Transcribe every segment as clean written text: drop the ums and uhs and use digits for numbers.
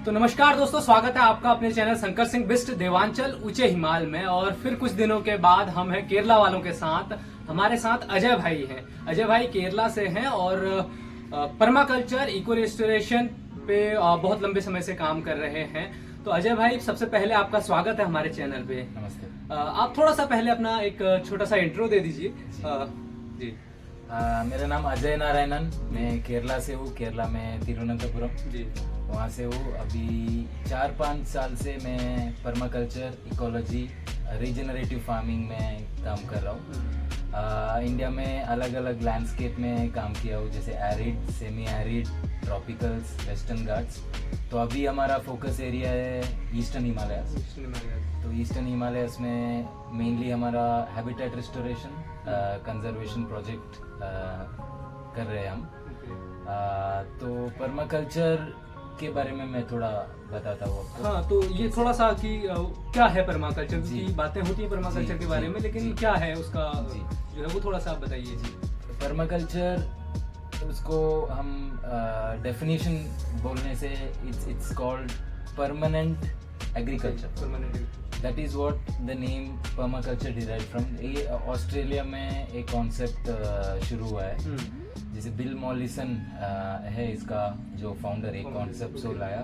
तो नमस्कार दोस्तों, स्वागत है आपका अपने चैनल शंकर सिंह बिस्ट देवांचल ऊंचे हिमाल में। और फिर कुछ दिनों के बाद हम हैं केरला वालों के साथ। हमारे साथ अजय भाई हैं। अजय भाई केरला से हैं और पर्माकल्चर इको रेस्टोरेशन पे बहुत लंबे समय से काम कर रहे हैं। तो अजय भाई, सबसे पहले आपका स्वागत है हमारे चैनल पे। नमस्ते। आप थोड़ा सा पहले अपना एक छोटा सा इंट्रो दे दीजिए। जी। मेरा नाम अजय नारायणन, मैं केरला से हूँ। केरला में तिरुवनंतपुरम जी वहाँ से हूँ। अभी 4-5 साल से मैं पर्माकल्चर, इकोलॉजी, रीजनरेटिव फार्मिंग में काम कर रहा हूँ। इंडिया में अलग अलग लैंडस्केप में काम किया हूँ, जैसे arid, semi arid, tropicals, western Ghats. तो अभी हमारा फोकस एरिया है ईस्टर्न हिमालयाज। तो ईस्टर्न हिमालयाज में मेनली हमारा हैबिटेट रिस्टोरेशन, कंजर्वेशन प्रोजेक्ट कर रहे हैं हम। तो पर्माकल्चर के बारे में मैं थोड़ा बताता हूँ आपको। हाँ, तो ये थोड़ा सा कि क्या है पर्माकल्चर की बातें होती है पर्माकल्चर के बारे में, लेकिन क्या है उसका जो है वो थोड़ा सा आप बताइए। पर्माकल्चर, उसको हम डेफिनेशन बोलने से it's called permanent agriculture. That is what the name permaculture derive from. ये ऑस्ट्रेलिया में एक कॉन्सेप्ट शुरू हुआ है, जैसे बिल मॉलिसन है इसका जो फाउंडर, एक कॉन्सेप्ट सो लाया।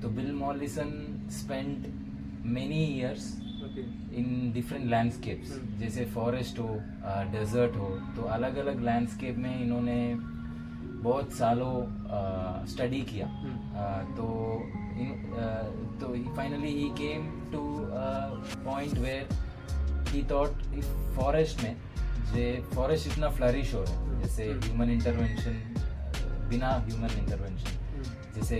तो Bill Mollison spend many years in different landscapes, जैसे फॉरेस्ट हो, डेजर्ट हो। तो अलग अलग लैंडस्केप में इन्होंने बहुत सालों स्टडी किया। तो finally he came to point where he thought if forest में फॉरेस्ट इतना फ्लरिश हो रहा है, जैसे ह्यूमन इंटरवेंशन, बिना ह्यूमन इंटरवेंशन, जैसे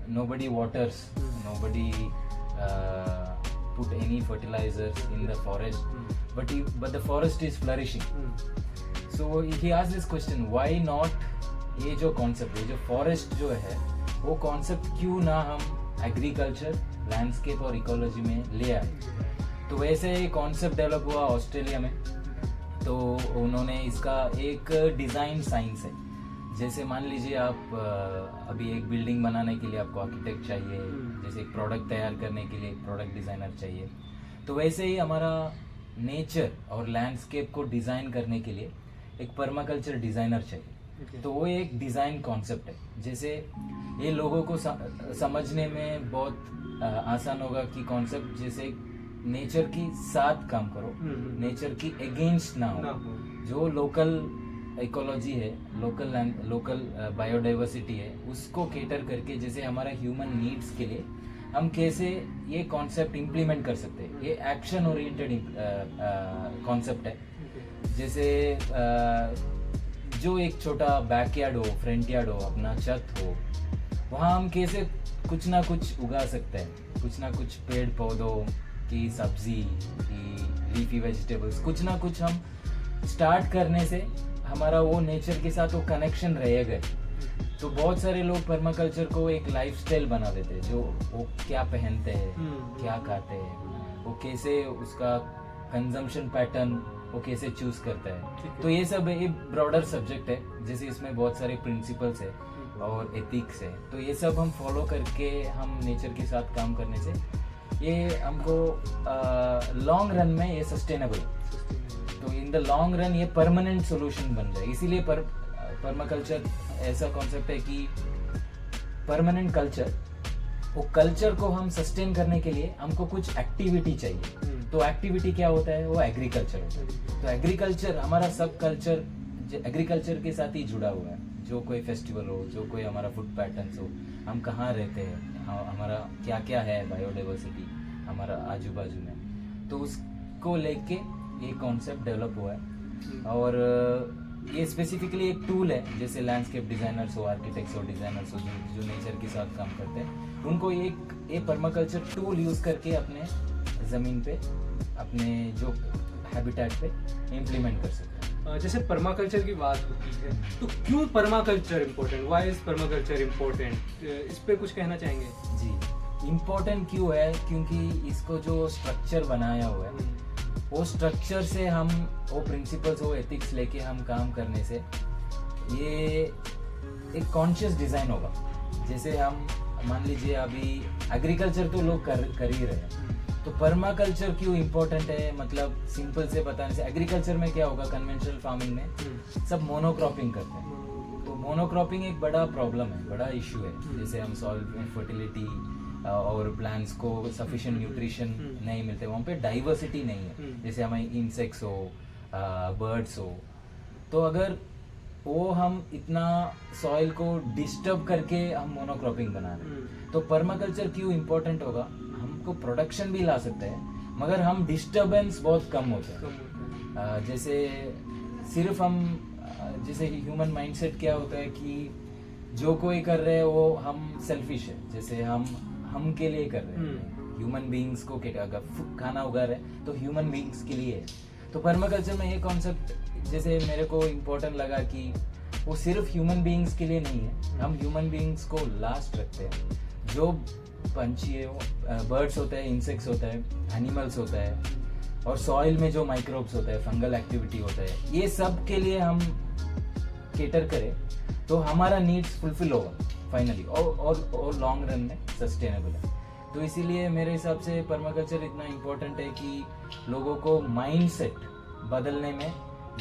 nobody waters, nobody put any fertilizers in the forest, but the forest is flourishing. So he asked this question, why not ये जो कॉन्सेप्ट, ये जो फॉरेस्ट जो है, वो कॉन्सेप्ट क्यों ना हम एग्रीकल्चर, लैंडस्केप और इकोलॉजी में ले आए। तो वैसे कॉन्सेप्ट डेवलप हुआ ऑस्ट्रेलिया में। तो उन्होंने इसका एक डिज़ाइन साइंस है, जैसे मान लीजिए आप अभी एक बिल्डिंग बनाने के लिए आपको आर्किटेक्ट चाहिए, जैसे एक प्रोडक्ट तैयार करने के लिए एक प्रोडक्ट डिज़ाइनर चाहिए। तो वैसे ही हमारा नेचर और लैंडस्केप को डिज़ाइन करने के लिए एक पर्माकल्चर डिज़ाइनर चाहिए। तो वो एक डिज़ाइन कॉन्सेप्ट है। जैसे ये लोगों को समझने में बहुत आसान होगा कि कॉन्सेप्ट जैसे नेचर की साथ काम करो, नेचर की अगेंस्ट ना हो। जो लोकल इकोलॉजी है, लोकल बायोडाइवर्सिटी है, उसको केटर करके जैसे हमारा ह्यूमन नीड्स के लिए हम कैसे ये कॉन्सेप्ट इम्प्लीमेंट कर सकते हैं। ये एक्शन ओरिएंटेड कॉन्सेप्ट है। जैसे जो एक छोटा बैकयार्ड हो, फ्रंट यार्ड हो, अपना छत हो, वहाँ हम कैसे कुछ ना कुछ उगा सकते हैं, कुछ ना कुछ पेड़ पौधों की, सब्जी की, लीफी वेजिटेबल्स, कुछ ना कुछ हम स्टार्ट करने से हमारा वो नेचर के साथ वो कनेक्शन रहेगा। तो बहुत सारे लोग पर्माकल्चर को एक लाइफस्टाइल बना देते हैं, जो वो क्या पहनते हैं, क्या खाते हैं, वो कैसे उसका कंजम्पशन पैटर्न वो कैसे चूज करता है। तो ये सब एक ब्रॉडर सब्जेक्ट है, जैसे इसमें बहुत सारे प्रिंसिपल्स है और एथिक्स है। तो ये सब हम फॉलो करके हम नेचर के साथ काम करने से ये हमको लॉन्ग रन में ये सस्टेनेबल, तो इन द लॉन्ग रन ये परमानेंट सोल्यूशन बन जाए। इसीलिए पर्माकल्चर ऐसा कॉन्सेप्ट है कि परमानेंट कल्चर, वो कल्चर को हम सस्टेन करने के लिए हमको कुछ एक्टिविटी चाहिए। तो एक्टिविटी क्या होता है, वो एग्रीकल्चर होता है। तो एग्रीकल्चर, हमारा सब कल्चर एग्रीकल्चर के साथ ही जुड़ा हुआ है। जो कोई फेस्टिवल हो, जो कोई हमारा फूड पैटर्न्स हो, हम कहाँ रहते हैं, हमारा क्या क्या है बायोडाइवर्सिटी हमारा आजू बाजू में, तो उसको लेके ये कॉन्सेप्ट डेवलप हुआ है। और ये स्पेसिफिकली एक टूल है, जैसे लैंडस्केप डिजाइनर्स हो, आर्किटेक्ट्स हो, डिजाइनर्स हो, जो नेचर के साथ काम करते हैं, उनको ये पर्माकल्चर टूल यूज करके अपने जमीन पे, अपने जो हैबिटेट पे इम्प्लीमेंट कर सकते हैं। जैसे पर्माकल्चर की बात होती है, तो क्यों permaculture important, why is permaculture important, इस पे कुछ कहना चाहेंगे? जी, इम्पोर्टेंट क्यों है, क्योंकि इसको जो स्ट्रक्चर बनाया हुआ है, वो स्ट्रक्चर से हम वो प्रिंसिपल्स, वो एथिक्स लेके हम काम करने से ये एक कॉन्शियस डिजाइन होगा। जैसे हम मान लीजिए अभी एग्रीकल्चर तो लोग कर ही रहे हैं, तो पर्माकल्चर क्यों इम्पोर्टेंट है? मतलब सिंपल से बताने से, एग्रीकल्चर में क्या होगा, कन्वेंशनल फार्मिंग में सब मोनोक्रॉपिंग करते हैं, तो मोनोक्रॉपिंग एक बड़ा प्रॉब्लम है, बड़ा इशू है। जैसे हम सॉइल में फर्टिलिटी और प्लांट्स को सफिशिएंट न्यूट्रिशन नहीं मिलते, वहाँ पे डाइवर्सिटी नहीं है, जैसे हमें इंसेक्ट्स हो, बर्ड्स हो, तो अगर वो हम इतना सॉइल को डिस्टर्ब करके हम मोनोक्रॉपिंग बना रहे हैं, तो पर्माकल्चर क्यों इम्पोर्टेंट होगा? हमको प्रोडक्शन भी ला सकते हैं, मगर हम डिस्टर्बेंस बहुत कम होते हैं। जैसे सिर्फ हम जैसे ह्यूमन माइंडसेट क्या होता है कि जो कोई कर रहे हैं वो हम सेल्फिश है, जैसे हम के लिए कर रहे हैं, ह्यूमन बीइंग्स को अगर खाना उगा रहे हैं तो ह्यूमन बीइंग्स के लिए है। तो पर्माकल्चर में ये कॉन्सेप्ट जैसे मेरे को इम्पोर्टेंट लगा कि वो सिर्फ ह्यूमन बीइंग्स के लिए नहीं है, हम ह्यूमन बीइंग्स को लास्ट रखते हैं। जो पंछी है, बर्ड्स होते हैं, इंसेक्ट्स होता है, एनिमल्स होता है, और सॉइल में जो माइक्रोब्स होता है, फंगल एक्टिविटी होता है, ये सब के लिए हम केटर करें तो हमारा नीड्स फुलफिल होगा फाइनली, और लॉन्ग रन में सस्टेनेबल है। तो इसीलिए मेरे हिसाब से पर्माकल्चर इतना इम्पोर्टेंट है कि लोगों को माइंडसेट बदलने में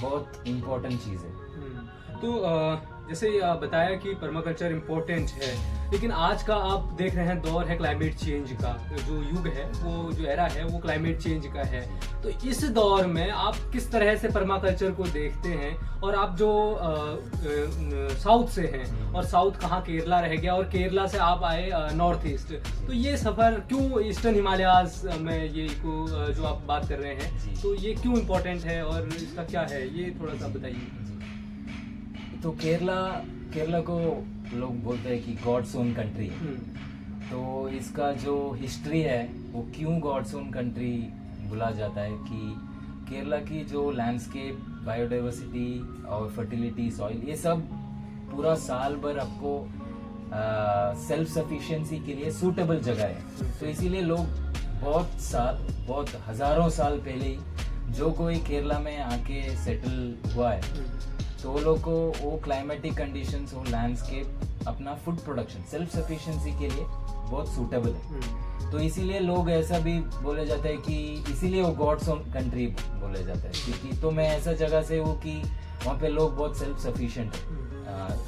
बहुत इम्पोर्टेंट चीज़ है। तो जैसे बताया कि पर्माकल्चर इम्पोर्टेंट है, लेकिन आज का आप देख रहे हैं दौर है क्लाइमेट चेंज का, जो युग है, वो जो एरा है वो क्लाइमेट चेंज का है। तो इस दौर में आप किस तरह से पर्माकल्चर को देखते हैं? और आप जो साउथ से हैं, और साउथ कहाँ, केरला रह गया, और केरला से आप आए नॉर्थ ईस्ट, तो ये सफ़र क्यों ईस्टर्न हिमालयाज में ये जो आप बात कर रहे हैं, तो ये क्यों इम्पोर्टेंट है और इसका क्या है, ये थोड़ा सा बताइए। तो केरला को लोग बोलते हैं कि गॉड्स ओन कंट्री है, तो इसका जो हिस्ट्री है वो क्यों गॉड्स ओन कंट्री बोला जाता है कि केरला की जो लैंडस्केप, बायोडाइवर्सिटी और फर्टिलिटी, सॉइल, ये सब पूरा साल भर आपको सेल्फ सफिशिएंसी के लिए सूटेबल जगह है। तो इसीलिए लोग बहुत हजारों साल पहले ही जो कोई केरला में आके सेटल हुआ है, तो वो लोग को वो क्लाइमेटिक कंडीशंस, वो लैंडस्केप अपना फूड प्रोडक्शन, सेल्फ सफिशिएंसी के लिए बहुत सूटेबल है। तो इसीलिए लोग ऐसा भी बोले जाता है कि इसीलिए वो गॉड्स ओन कंट्री बोले जाता है, क्योंकि तो मैं ऐसा जगह से हूँ कि वहाँ पे लोग बहुत सेल्फ सफिशिएंट है,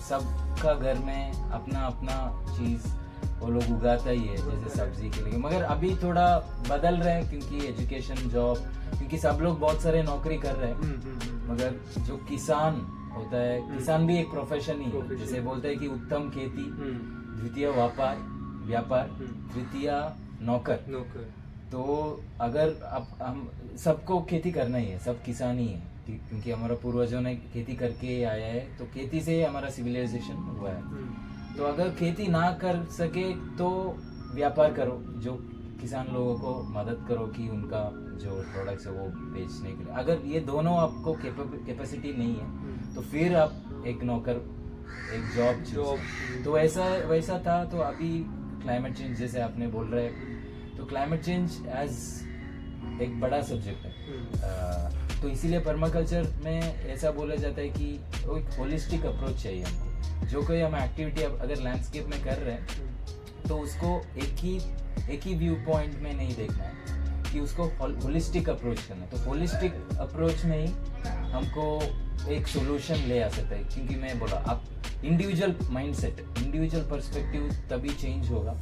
सबका घर में अपना अपना चीज़ वो लोग उगाता ही है, जैसे सब्जी के लिए। मगर अभी थोड़ा बदल रहा है क्योंकि एजुकेशन, जॉब, क्योंकि सब लोग बहुत सारे नौकरी कर रहे हैं, मगर जो किसान होता है, किसान भी एक प्रोफेशन ही है। जैसे बोलते हैं कि उत्तम खेती, द्वितीय व्यापार, तृतीय नौकर। तो अगर हम सबको खेती करना ही है, सब किसान ही है, क्योंकि हमारा पूर्वजों ने खेती करके आया है, तो खेती से हमारा सिविलाइजेशन हुआ है। तो अगर खेती ना कर सके तो व्यापार करो, जो किसान लोगों को मदद करो कि उनका जो प्रोडक्ट्स है वो बेचने के लिए। अगर ये दोनों आपको कैपेसिटी नहीं है तो फिर आप एक नौकर, एक जॉब। तो वैसा था। तो अभी क्लाइमेट चेंज जैसे आपने बोल रहे हैं, तो क्लाइमेट चेंज एज एक बड़ा सब्जेक्ट है। तो इसीलिए पर्माकल्चर में ऐसा बोला जाता है कि वो एक होलिस्टिक अप्रोच चाहिए हमको। जो कोई हम एक्टिविटी अगर लैंडस्केप में कर रहे हैं तो उसको एक ही व्यू पॉइंट में नहीं देखना है, कि उसको होलिस्टिक अप्रोच करना है। तो होलिस्टिक अप्रोच में ही हमको एक सोल्यूशन ले आ सकता है, क्योंकि मैं बोला आप इंडिविजुअल माइंडसेट, इंडिविजुअल पर्सपेक्टिव तभी चेंज होगा।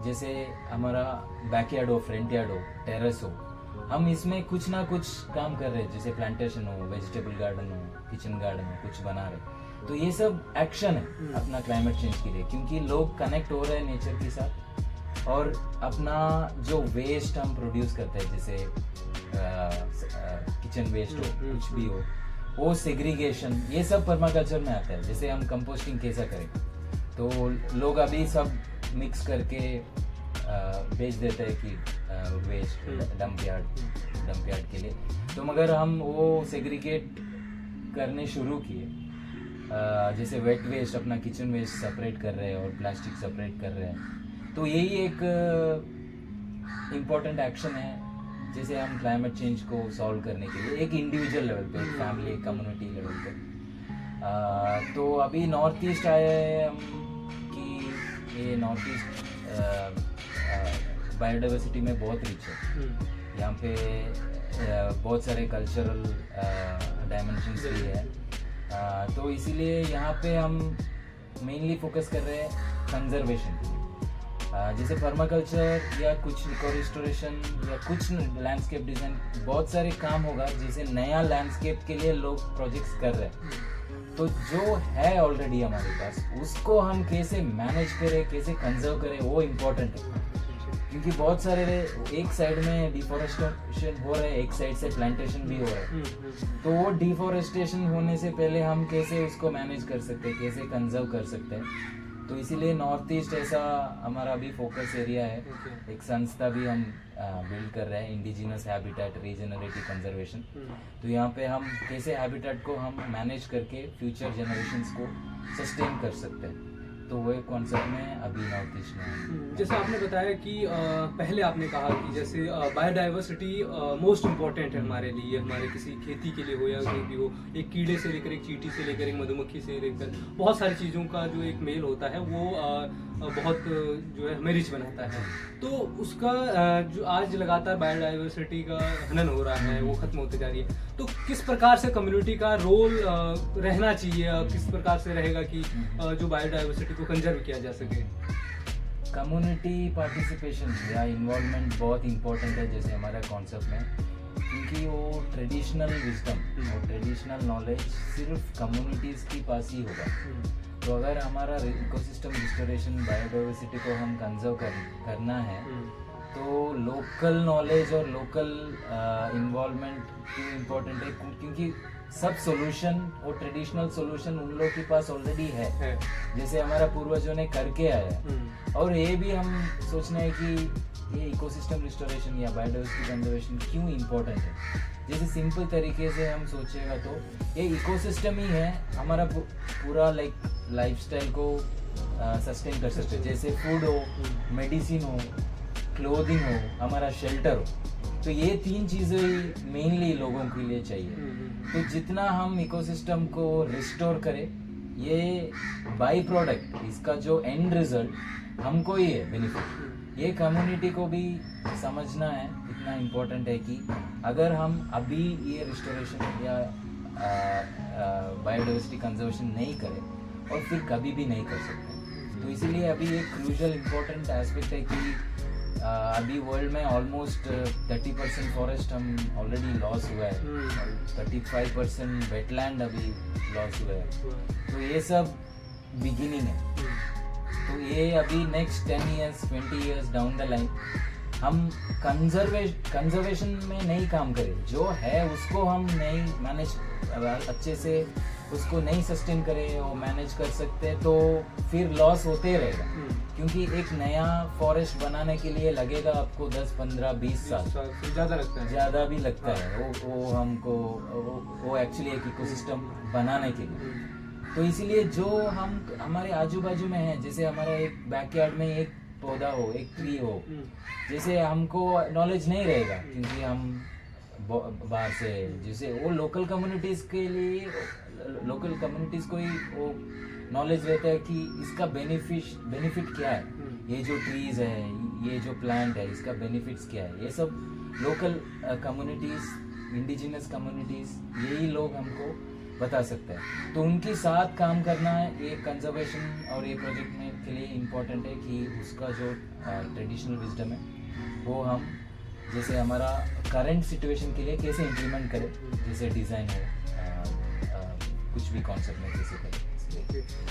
जैसे हमारा बैकयार्ड हो, फ्रंट यार्ड हो, टेरेस हो, हम इसमें कुछ ना कुछ काम कर रहे हैं, जैसे प्लांटेशन हो, वेजिटेबल गार्डन हो, किचन गार्डन हो, कुछ बना रहे। तो ये सब एक्शन है अपना क्लाइमेट चेंज के लिए, क्योंकि लोग कनेक्ट हो रहे हैं नेचर के साथ, और अपना जो वेस्ट हम प्रोड्यूस करते हैं, जैसे किचन वेस्ट हो, कुछ भी हो, वो सेग्रीगेशन, ये सब पर्माकल्चर में आता है। जैसे हम कंपोस्टिंग कैसा करें, तो लोग अभी सब मिक्स करके बेच देते हैं कि वेस्ट डंप यार्ड के लिए। तो मगर हम वो सेग्रीगेट करने शुरू किए, जैसे वेट वेस्ट, अपना किचन वेस्ट सेपरेट कर रहे हैं और प्लास्टिक सेपरेट कर रहे हैं। तो यही एक इम्पोर्टेंट एक्शन है, जैसे हम क्लाइमेट चेंज को सॉल्व करने के लिए एक इंडिविजुअल लेवल पे, एक फैमिली, एक कम्युनिटी लेवल पे। तो अभी नॉर्थ ईस्ट आए हैं हम कि ये नॉर्थ ईस्ट बायोडाइवर्सिटी में बहुत रिच है। यहाँ पे बहुत सारे कल्चरल डायमेंशंस भी है, तो इसीलिए यहाँ पे हम मेनली फोकस कर रहे हैं कंजर्वेशन पे। जैसे पर्माकल्चर या कुछ इको रिस्टोरेशन या कुछ लैंडस्केप डिज़ाइन, बहुत सारे काम होगा जैसे नया लैंडस्केप के लिए लोग प्रोजेक्ट्स कर रहे हैं। तो जो है ऑलरेडी हमारे पास उसको हम कैसे मैनेज करें, कैसे कंजर्व करें, वो इम्पोर्टेंट है। क्योंकि बहुत सारे एक साइड में डिफॉरेस्टेशन हो रहा है, एक साइड से प्लांटेशन भी हो रहा है। तो वो डिफॉरेस्टेशन होने से पहले हम कैसे उसको मैनेज कर सकते हैं, कैसे कंजर्व कर सकते हैं। तो इसीलिए नॉर्थ ईस्ट ऐसा हमारा अभी फोकस एरिया है। एक संस्था भी हम बिल्ड कर रहे हैं, इंडिजिनस हैबिटेट रीजनरेटिव कंजर्वेशन। तो यहाँ पे हम कैसे हैबिटेट को हम मैनेज करके फ्यूचर जनरेशंस को सस्टेन कर सकते हैं, तो वो एक कॉन्सेप्ट में अभी नॉर्थ ईस्ट में है। जैसे आपने बताया कि पहले आपने कहा कि जैसे बायोडाइवर्सिटी मोस्ट इम्पॉर्टेंट है हमारे लिए, हमारे किसी खेती के लिए हो या कोई भी हो। एक कीड़े से लेकर, एक चींटी से लेकर, एक मधुमक्खी से लेकर बहुत सारी चीज़ों का जो एक मेल होता है वो बहुत जो है हमें रिच बनाता है। तो उसका जो आज लगातार बायोडाइवर्सिटी का हनन हो रहा है, वो खत्म होती जा रही है। तो किस प्रकार से कम्युनिटी का रोल रहना चाहिए, किस प्रकार से रहेगा कि जो बायोडाइवर्सिटी को कंजर्व किया जा सके? कम्युनिटी पार्टिसिपेशन या इन्वॉल्वमेंट बहुत इम्पोर्टेंट है जैसे हमारा कॉन्सेप्ट में, क्योंकि वो ट्रेडिशनल विजडम और ट्रेडिशनल नॉलेज सिर्फ कम्युनिटीज़ के पास ही होगा। तो अगर हमारा इकोसिस्टम रिस्टोरेशन बायोडाइवर्सिटी को हम कंजर्व करना है तो लोकल नॉलेज और लोकल इन्वॉल्वमेंट क्यों इम्पोर्टेंट है, क्योंकि सब सॉल्यूशन और ट्रेडिशनल सॉल्यूशन उन लोगों के पास ऑलरेडी है, जैसे हमारा पूर्वजों ने करके आया। और ये भी हम सोचना है कि ये इकोसिस्टम रिस्टोरेशन या बायोडाइवर्सिटी कंजर्वेशन क्यों इम्पोर्टेंट है। जैसे सिंपल तरीके से हम सोचेगा तो ये इकोसिस्टम ही है हमारा पूरा लाइफस्टाइल को सस्टेन कर सकते हैं। जैसे फूड हो, मेडिसिन हो, क्लोथिंग हो, हमारा शेल्टर हो, तो ये तीन चीज़ें मेनली लोगों के लिए चाहिए। तो जितना हम इकोसिस्टम को रिस्टोर करें, ये बाई प्रोडक्ट, इसका जो एंड रिजल्ट हमको ही है बेनिफिट। ये कम्युनिटी को भी समझना है, इतना इम्पोर्टेंट है कि अगर हम अभी ये रिस्टोरेशन या बायोडाइवर्सिटी कंजर्वेशन नहीं करें और फिर कभी भी नहीं कर सकते। तो इसीलिए अभी एक क्रूशियल इम्पोर्टेंट एस्पेक्ट है कि अभी वर्ल्ड में ऑलमोस्ट 30% फॉरेस्ट हम ऑलरेडी लॉस हुआ है और 35% वेटलैंड अभी लॉस हुआ है। तो ये सब बिगिनिंग है। तो ये अभी next 10 years 20 years down the line हम कंजर्वेशन में नहीं काम करें, जो है उसको हम नहीं मैनेज अच्छे से उसको नहीं सस्टेन करें और मैनेज कर सकते हैं, तो फिर लॉस होते रहेगा। क्योंकि एक नया फॉरेस्ट बनाने के लिए लगेगा आपको 10, 15, 20 साल ज़्यादा लगता है, ज़्यादा भी लगता है वो हमको वो एक्चुअली एक इकोसिस्टम बनाने के लिए। तो इसीलिए जो हम हमारे आजू बाजू में है, जैसे हमारा एक बैकयार्ड में एक पौधा हो, एक ट्री हो, जैसे हमको नॉलेज नहीं रहेगा क्योंकि हम बाहर से, जैसे वो लोकल कम्युनिटीज़ के लिए, लोकल कम्युनिटीज़ को ही वो नॉलेज रहता है कि इसका बेनिफिट क्या है, ये जो ट्रीज़ है, ये जो प्लांट है, इसका बेनिफिट्स क्या है। ये सब लोकल कम्युनिटीज़, इंडिजिनस कम्युनिटीज़, यही लोग हमको बता सकते हैं। तो उनके साथ काम करना है ये कंजर्वेशन और ये प्रोजेक्ट में के लिए इम्पोर्टेंट है कि उसका जो ट्रेडिशनल विजडम है वो हम जैसे हमारा करंट सिचुएशन के लिए कैसे इम्प्लीमेंट करें, जैसे डिज़ाइन हो, कुछ भी कॉन्सेप्ट में कैसे करें।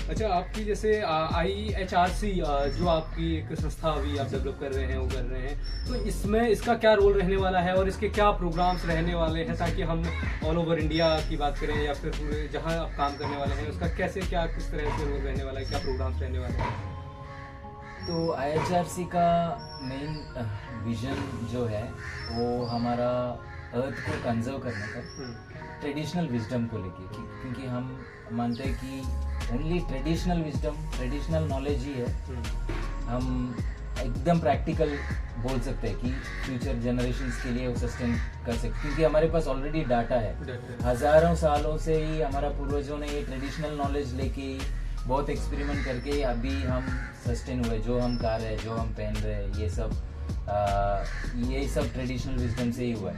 अच्छा, आपकी जैसे IHRC जो आपकी एक संस्था अभी आप डेवलप कर रहे हैं, वो कर रहे हैं, तो इसमें इसका क्या रोल रहने वाला है और इसके क्या प्रोग्राम्स रहने वाले हैं, ताकि हम ऑल ओवर इंडिया की बात करें या फिर पूरे जहां आप काम करने वाले हैं उसका कैसे क्या किस तरह से रोल रहने वाला है, क्या प्रोग्राम्स रहने वाले हैं? तो IHRC का मेन विजन जो है वो हमारा अर्थ को कंजर्व करने का, ट्रेडिशनल विजडम को लेके, क्योंकि हम मानते हैं कि only traditional wisdom, traditional knowledge ही है हम एकदम प्रैक्टिकल बोल सकते हैं कि फ्यूचर जनरेशन्स के लिए वो सस्टेन कर सकते, क्योंकि हमारे पास ऑलरेडी डाटा है। हज़ारों सालों से ही हमारा पूर्वजों ने ये ट्रेडिशनल नॉलेज लेके बहुत एक्सपेरिमेंट करके अभी हम सस्टेन हुए, जो हम खा रहे हैं, जो हम पहन रहे हैं, ये सब ट्रेडिशनल विजडम से ही हुआ है।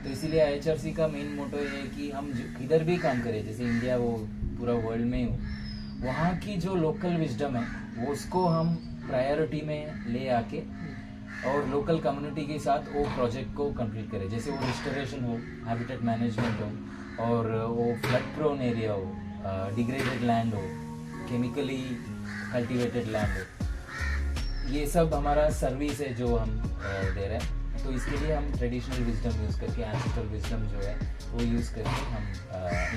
तो इसीलिए IHRC का मेन मोटो ये है कि हम किधर भी काम करें, जैसे इंडिया वो पूरा वर्ल्ड में हो, वहाँ की जो लोकल विजडम है वो उसको हम प्रायोरिटी में ले आके और लोकल कम्युनिटी के साथ वो प्रोजेक्ट को कंप्लीट करें। जैसे वो रिस्टोरेशन हो, हैबिटेट मैनेजमेंट हो, और वो फ्लड प्रोन एरिया हो, डिग्रेडेड लैंड हो, केमिकली कल्टिवेटेड लैंड हो, ये सब हमारा सर्विस है जो हम दे रहे हैं। तो इसके लिए हम ट्रेडिशनल विजडम यूज़ करके, एंसेस्ट्रल विजडम जो है वो यूज़ करके हम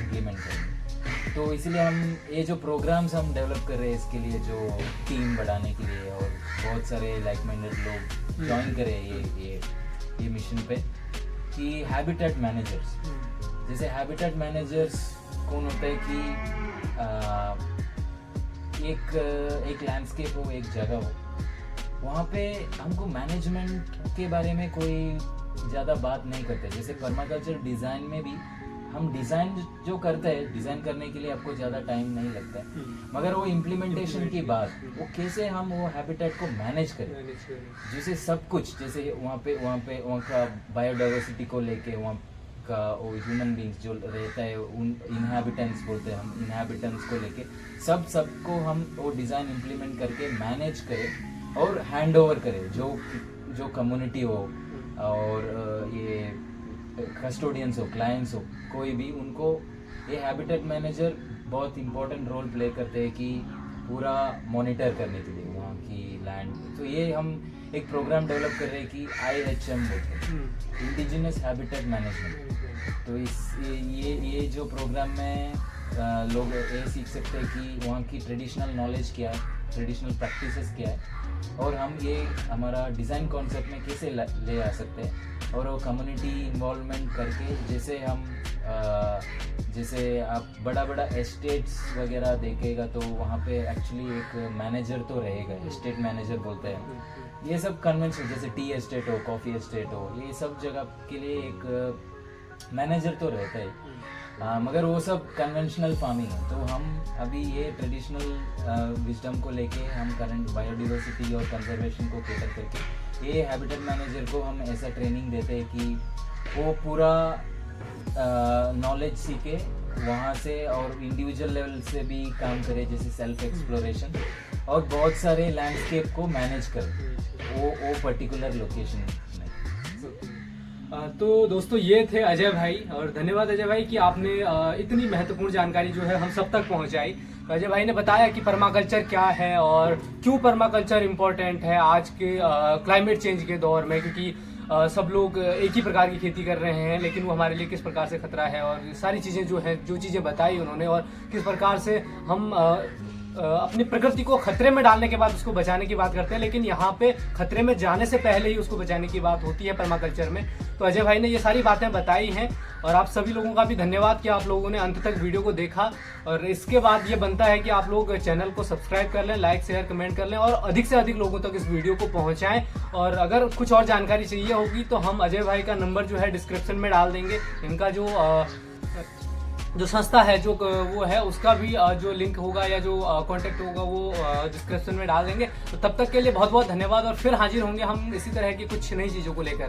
इम्प्लीमेंट करेंगे। तो इसलिए हम ये जो प्रोग्राम्स हम डेवलप कर रहे हैं, इसके लिए जो टीम बढ़ाने के लिए, और बहुत सारे लाइक माइंडेड लोग ज्वाइन करें ये मिशन पे, कि हैबिटेट मैनेजर्स, जैसे हैबिटेट मैनेजर्स कौन होता है कि एक लैंडस्केप हो, एक जगह हो, वहाँ पे हमको मैनेजमेंट के बारे में कोई ज़्यादा बात नहीं करते। जैसे पर्माकल्चर डिज़ाइन में भी हम डिज़ाइन जो करते हैं, डिज़ाइन करने के लिए आपको ज़्यादा टाइम नहीं लगता है, मगर वो इम्प्लीमेंटेशन की बात, वो कैसे हम वो हैबिटेट को मैनेज करें, जैसे सब कुछ, जैसे वहाँ का बायोडाइवर्सिटी को लेके, वहाँ का वो ह्यूमन बींग्स जो रहता है, उन इनहैबिटेंट्स बोलते हैं हम, इनहैबिटेंट्स को लेके सबको हम वो डिज़ाइन इम्प्लीमेंट करके मैनेज करें और हैंड ओवर करें जो कम्युनिटी हो, और ये कस्टोडियंस हो, क्लाइंट्स हो, कोई भी, उनको ये हैबिटेट मैनेजर बहुत इंपॉर्टेंट रोल प्ले करते हैं कि पूरा मॉनिटर करने के लिए वहाँ की लैंड। तो ये हम एक प्रोग्राम डेवलप कर रहे हैं कि IHM बोलते हैं, इंडिजिनस हैबिटेट मैनेजमेंट। तो ये जो प्रोग्राम में लोग ये सीख सकते हैं कि वहाँ की ट्रेडिशनल नॉलेज क्या है, ट्रेडिशनल प्रैक्टिसेस क्या है, और हम ये हमारा डिज़ाइन कॉन्सेप्ट में कैसे ले आ सकते हैं, और वो कम्युनिटी इन्वॉल्वमेंट करके, जैसे आप बड़ा एस्टेट्स वगैरह देखेगा तो वहाँ पे एक्चुअली एक मैनेजर तो रहेगा, एस्टेट मैनेजर बोलते हैं। ये सब कन्वेंशन, जैसे टी एस्टेट हो, कॉफ़ी एस्टेट हो, ये सब जगह के लिए एक मैनेजर तो रहता है, मगर वो सब कन्वेंशनल फार्मिंग है। तो हम अभी ये ट्रेडिशनल विजडम को लेके हम करंट बायोडाइवर्सिटी और कंजर्वेशन को केटर करके ये हैबिटेट मैनेजर को हम ऐसा ट्रेनिंग देते हैं कि वो पूरा नॉलेज सीखे वहाँ से, और इंडिविजुअल लेवल से भी काम करे, जैसे सेल्फ एक्सप्लोरेशन, और बहुत सारे लैंडस्केप को मैनेज करे वो पर्टिकुलर लोकेशन में। तो दोस्तों ये थे अजय भाई, और धन्यवाद अजय भाई कि आपने इतनी महत्वपूर्ण जानकारी जो है हम सब तक पहुंचाई। तो अजय भाई ने बताया कि पर्माकल्चर क्या है और क्यों पर्माकल्चर इम्पोर्टेंट है आज के क्लाइमेट चेंज के दौर में, क्योंकि सब लोग एक ही प्रकार की खेती कर रहे हैं, लेकिन वो हमारे लिए किस प्रकार से खतरा है, और सारी चीज़ें जो चीज़ें बताई उन्होंने, और किस प्रकार से हम अपनी प्रकृति को खतरे में डालने के बाद उसको बचाने की बात करते हैं, लेकिन यहाँ पे खतरे में जाने से पहले ही उसको बचाने की बात होती है पर्माकल्चर में। तो अजय भाई ने ये सारी बातें बताई हैं, और आप सभी लोगों का भी धन्यवाद कि आप लोगों ने अंत तक वीडियो को देखा। और इसके बाद ये बनता है कि आप लोग चैनल को सब्सक्राइब कर लें, लाइक शेयर कमेंट कर लें, और अधिक से अधिक लोगों तक इस वीडियो को पहुँचाएँ। और अगर कुछ और जानकारी चाहिए होगी तो हम अजय भाई का नंबर जो है डिस्क्रिप्शन में डाल देंगे। इनका जो संस्था है, जो वो है, उसका भी जो लिंक होगा या जो कांटेक्ट होगा वो डिस्क्रिप्शन में डाल देंगे। तो तब तक के लिए बहुत बहुत धन्यवाद, और फिर हाजिर होंगे हम इसी तरह की कुछ नई चीज़ों को लेकर।